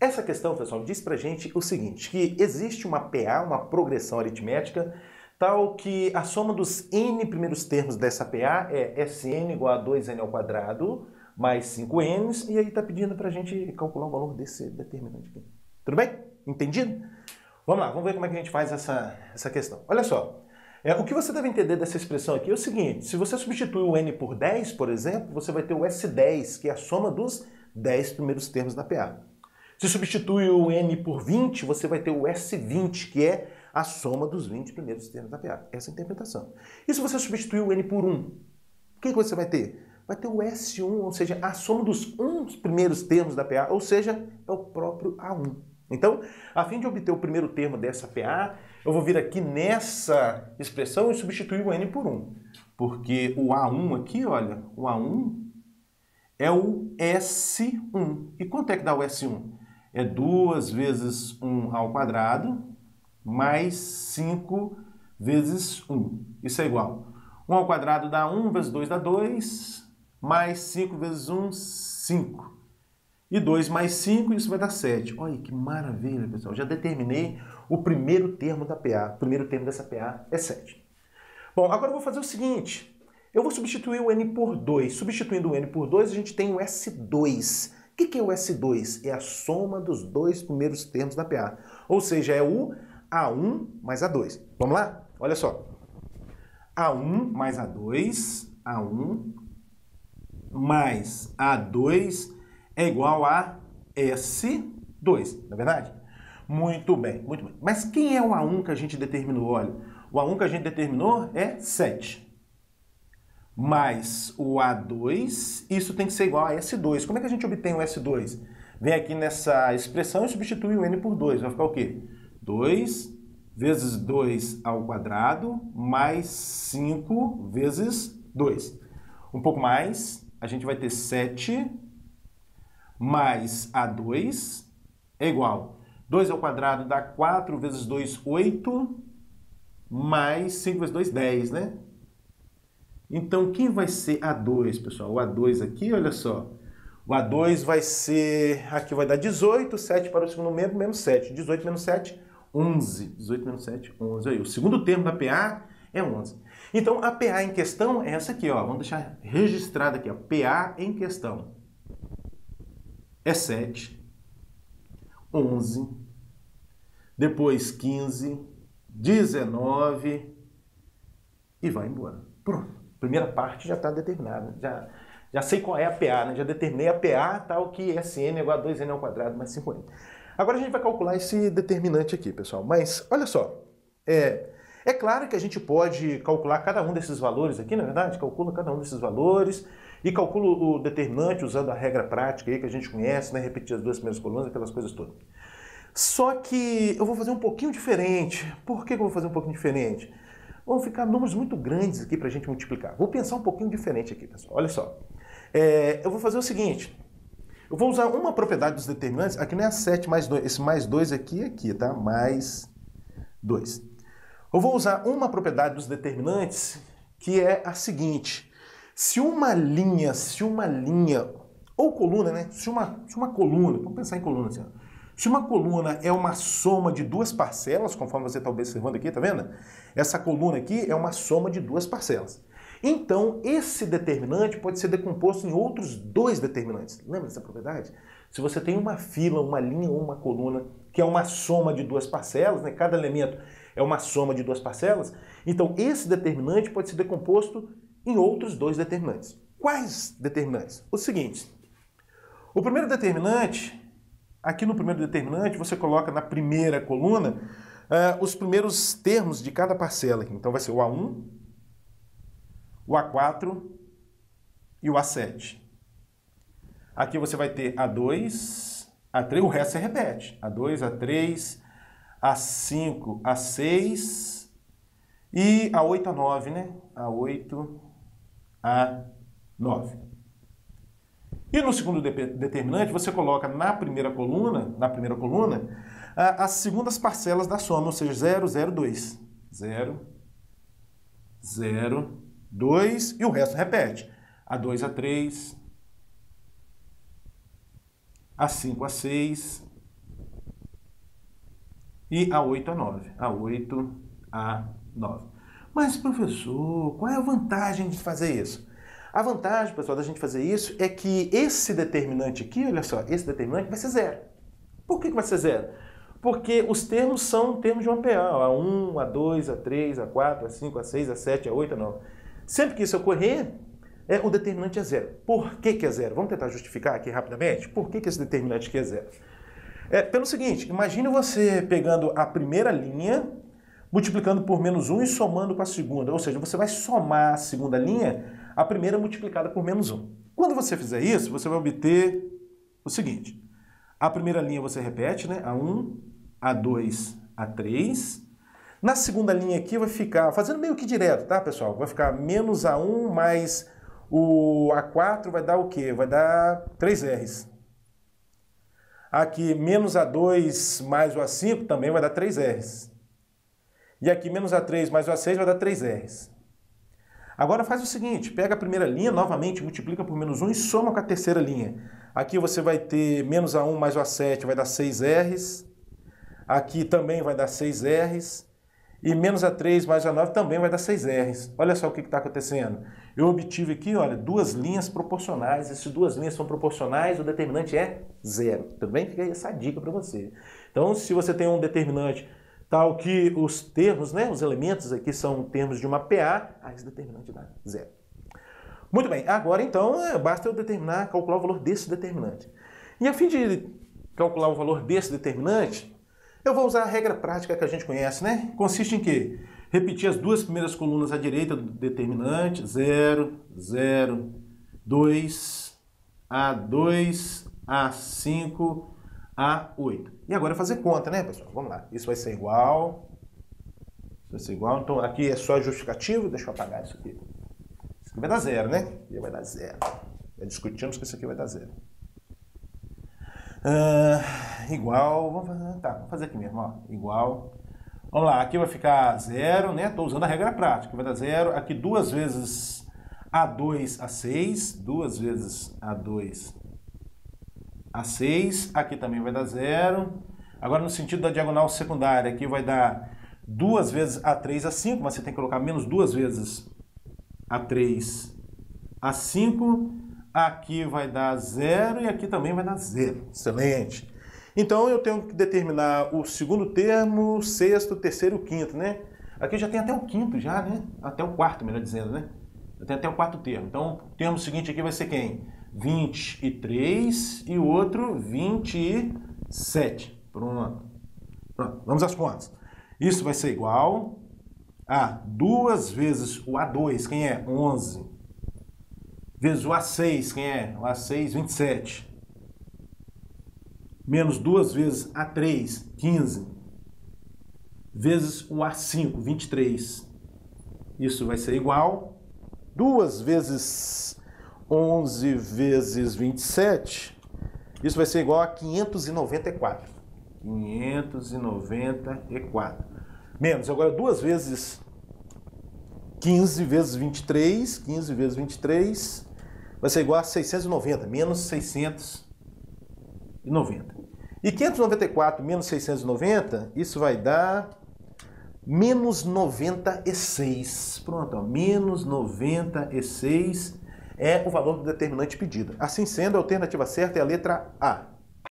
Essa questão, pessoal, diz pra gente o seguinte, que existe uma PA, uma progressão aritmética, tal que a soma dos n primeiros termos dessa PA é Sn igual a 2n ao quadrado mais 5n, e aí está pedindo para a gente calcular o valor desse determinante aqui. Tudo bem? Entendido? Vamos lá, vamos ver como é que a gente faz essa questão. Olha só, o que você deve entender dessa expressão aqui é o seguinte, se você substituir o n por 10, por exemplo, você vai ter o S10, que é a soma dos 10 primeiros termos da PA. Se substituir o n por 20, você vai ter o S20, que é a soma dos 20 primeiros termos da PA. Essa é a interpretação. E se você substituir o n por 1, o que você vai ter? Vai ter o S1, ou seja, a soma dos 1 primeiros termos da PA, ou seja, é o próprio A1. Então, a fim de obter o primeiro termo dessa PA, eu vou vir aqui nessa expressão e substituir o n por 1. Porque o A1 aqui, olha, o A1 é o S1. E quanto é que dá o S1? É 2 vezes 1 ao quadrado mais 5 vezes 1. Isso é igual. 1 ao quadrado dá 1, vezes 2 dá 2, mais 5 vezes 1, 5. E 2 mais 5, isso vai dar 7. Olha que maravilha, pessoal. Já determinei o primeiro termo da PA. O primeiro termo dessa PA é 7. Bom, agora eu vou fazer o seguinte. Eu vou substituir o n por 2. Substituindo o n por 2, a gente tem o S2. O que é o S2? É a soma dos 2 primeiros termos da PA. Ou seja, é o A1 mais A2. Vamos lá? Olha só. A1 mais A2, A1 mais A2 é igual a S2, não é verdade? Muito bem, muito bem. Mas quem é o A1 que a gente determinou? Olha, o A1 que a gente determinou é 7. Mais o A2, isso tem que ser igual a S2. Como é que a gente obtém o S2? Vem aqui nessa expressão e substitui o n por 2. Vai ficar o quê? 2 vezes 2 ao quadrado mais 5 vezes 2. Um pouco mais, a gente vai ter 7 mais A2 é igual. 2 ao quadrado dá 4 vezes 2, 8, mais 5 vezes 2, 10, né? Então, quem vai ser A2, pessoal? O A2 aqui, olha só. O A2 vai ser, aqui vai dar 18, 7 para o segundo membro, menos 7. 18 menos 7, 11. 18 menos 7, 11. Aí, o segundo termo da PA é 11. Então, a PA em questão é essa aqui, ó. Vamos deixar registrada aqui, ó. PA em questão é 7, 11, depois 15, 19 e vai embora. Pronto. Primeira parte já está determinada. Já sei qual é a PA, né? Já determinei a PA tal que Sn é igual a 2n ao quadrado mais 5n. Agora a gente vai calcular esse determinante aqui, pessoal. Mas, olha só, é claro que a gente pode calcular cada um desses valores aqui, na verdade, calcula cada um desses valores e calcula o determinante usando a regra prática aí que a gente conhece, né? Repetir as duas primeiras colunas, aquelas coisas todas. Só que eu vou fazer um pouquinho diferente. Por que eu vou fazer um pouquinho diferente? Vão ficar números muito grandes aqui para a gente multiplicar. Vou pensar um pouquinho diferente aqui, pessoal. Olha só. Eu vou fazer o seguinte. Eu vou usar uma propriedade dos determinantes. Aqui não é a 7 mais 2. Esse mais 2 aqui é aqui, tá? Mais 2. Eu vou usar uma propriedade dos determinantes que é a seguinte. Se uma linha ou coluna, né? Se uma coluna, vamos pensar em coluna assim, ó. Se uma coluna é uma soma de duas parcelas, conforme você está observando aqui, tá vendo? Essa coluna aqui é uma soma de duas parcelas. Então, esse determinante pode ser decomposto em outros dois determinantes. Lembra dessa propriedade? Se você tem uma fila, uma linha ou uma coluna que é uma soma de duas parcelas, né? Cada elemento é uma soma de duas parcelas, então esse determinante pode ser decomposto em outros dois determinantes. Quais determinantes? O seguinte, o primeiro determinante... Aqui no primeiro determinante, você coloca na primeira coluna os primeiros termos de cada parcela. Então vai ser o A1, o A4 e o A7. Aqui você vai ter A2, A3, o resto você repete. A2, A3, A5, A6 e A8, A9, né? A8, A9. E no segundo determinante, você coloca na primeira coluna, as segundas parcelas da soma, ou seja, 0, 0, 2. 0, 0, 2 e o resto repete. A2, A3, A5, A6 E A8, A9. A8, A9. Mas, professor, qual é a vantagem de fazer isso? A vantagem, pessoal, da gente fazer isso é que esse determinante aqui, olha só, esse determinante vai ser zero. Por que vai ser zero? Porque os termos são termos de uma PA, A1, A2, A3, A4, A5, A6, A7, A8, A9. Sempre que isso ocorrer, o determinante é zero. Por que é zero? Vamos tentar justificar aqui rapidamente. Por que esse determinante aqui é zero? Pelo seguinte, imagine você pegando a primeira linha, multiplicando por menos 1 e somando com a segunda. Ou seja, você vai somar a segunda linha, a primeira multiplicada por menos 1. Quando você fizer isso, você vai obter o seguinte. A primeira linha você repete, né? A1, A2, A3. Na segunda linha aqui vai ficar, fazendo meio que direto, tá, pessoal? Vai ficar menos A1 mais o A4 vai dar o quê? Vai dar 3Rs. Aqui, menos A2 mais o A5 também vai dar 3Rs. E aqui, menos A3 mais o A6 vai dar 3Rs. Agora faz o seguinte, pega a primeira linha, novamente multiplica por menos 1 e soma com a terceira linha. Aqui você vai ter menos A1 mais o A7 vai dar 6Rs. Aqui também vai dar 6Rs. E menos A3 mais o A9 também vai dar 6Rs. Olha só o que está acontecendo. Eu obtive aqui, olha, duas linhas proporcionais. E se duas linhas são proporcionais, o determinante é zero. Tudo bem? Fica aí essa dica para você. Então, se você tem um determinante tal que os termos, né, os elementos aqui são termos de uma PA, esse determinante dá zero. Muito bem, agora então basta eu calcular o valor desse determinante. E a fim de calcular o valor desse determinante, eu vou usar a regra prática que a gente conhece, né? Consiste em quê? Repetir as duas primeiras colunas à direita do determinante, 0, 0, 2, A2, A5, A8. E agora fazer conta, né, pessoal? Vamos lá. Isso vai ser igual. Isso vai ser igual. Então, aqui é só justificativo. Deixa eu apagar isso aqui. Isso aqui vai dar zero, né? Aqui vai dar zero. Já discutimos que isso aqui vai dar zero. Igual... vamos fazer aqui mesmo, ó. Igual... Vamos lá. Aqui vai ficar zero, né? Estou usando a regra prática. Vai dar zero. Aqui 2 vezes A2, A6. 2 vezes A2, A6, aqui também vai dar zero. Agora, no sentido da diagonal secundária, aqui vai dar 2 vezes A3, A5, mas você tem que colocar menos 2 vezes A3, A5. Aqui vai dar zero e aqui também vai dar zero. Excelente. Então, eu tenho que determinar o segundo termo, o sexto, o terceiro e o quinto, né? Aqui já tem até o quinto, já, né? Até o quarto, melhor dizendo, né? Já tem até o quarto termo. Então, o termo seguinte aqui vai ser quem? 23 e o outro 27. Pronto. Vamos às contas. Isso vai ser igual a 2 vezes o A2, quem é? 11. Vezes o A6, quem é? O A6, 27. Menos 2 vezes A3, 15. Vezes o A5, 23. Isso vai ser igual 2 vezes 11 vezes 27, isso vai ser igual a 594. 594. Menos, agora 2 vezes 15 vezes 23, 15 vezes 23, vai ser igual a 690, menos 690. E 594 menos 690, isso vai dar menos 96. Pronto, ó, menos 96 é o valor do determinante pedido. Assim sendo, a alternativa certa é a letra A.